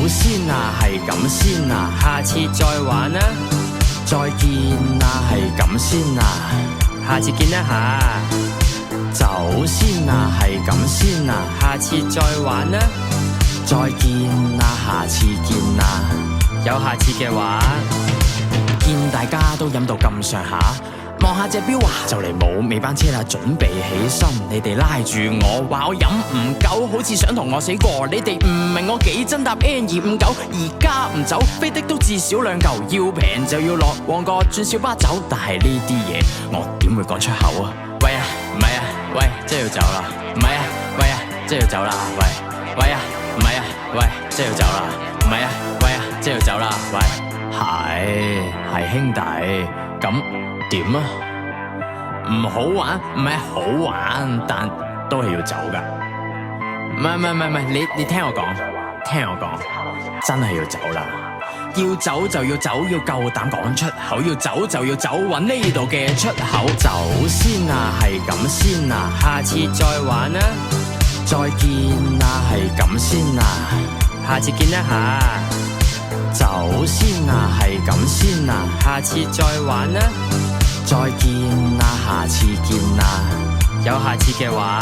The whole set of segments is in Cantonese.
先啊，係咁先啊，下次再玩啊，再見啊，係咁先啊，下次見一下。走先啊，係咁先啊，下次再玩啊，再見啊，下次見啊，有下次嘅話。見大家都飲到咁上下，望下隻錶啊，就嚟冇尾班車啦，準備起身。你哋拉住我話我飲唔夠，好似想同我死過。你哋唔明我幾真搭 N259，而家唔走，飛的都至少2嚿，要平就要落旺角轉小巴走。但係呢啲嘢我點會講出口啊？喂啊，唔係啊，喂，真係要走啦。唔係啊，喂啊，真係要走啦。喂，喂啊，唔係啊，喂，真係要走啦。唔係啊，喂啊，真係要走啦。喂，係兄弟，咁點啊？唔好玩，唔係好玩，但都係要走噶。唔係，你聽我講，真係要走啦。要走就要走，要夠膽講出口。要走就要走，搵呢度嘅出口。走先啊，係咁先啊，下次再玩啊，再見啊，係咁先啊，下次見一下。走先啊，係咁先啊，下次再玩啊，再見啊，下次見啊，有下次嘅話。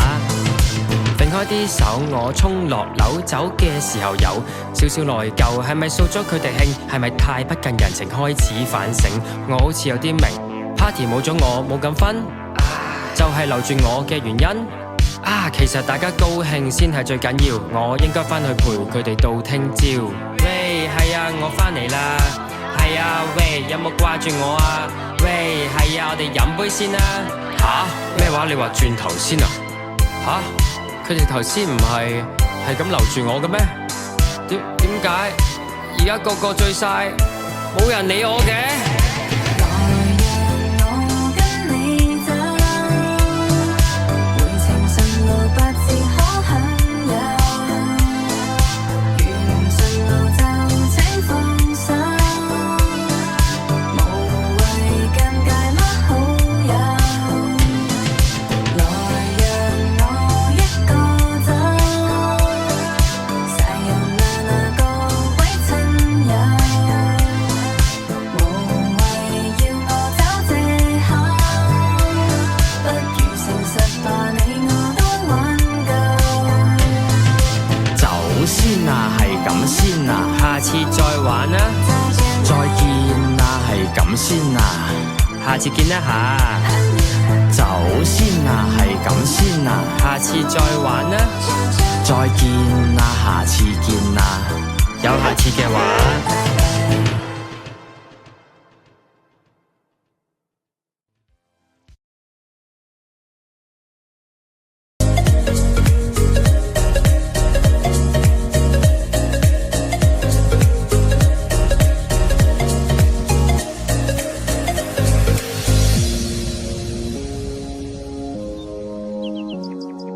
揈開啲手，我衝落樓走嘅時候有少少內疚，係咪掃咗佢哋興？係咪太不近人情？開始反省，我好似有啲明 party 冇咗我冇咁分，就係留住我嘅原因。其實大家高興先係最緊要，我應該返去陪佢哋到聽朝。喂，係啊，我返嚟啦。係啊，喂，有冇掛住我啊？喂，係啊，我哋飲杯先啦。咩話？你話轉頭先啊？佢哋頭先唔係咁留住我嘅咩？點解而家個個醉晒，冇人理我嘅？下次再玩啊，再見啊，係咁先啊，下次見一下。走先啊，係咁先啊，下次再玩啊，再見啊，下次見啊，有下次嘅話。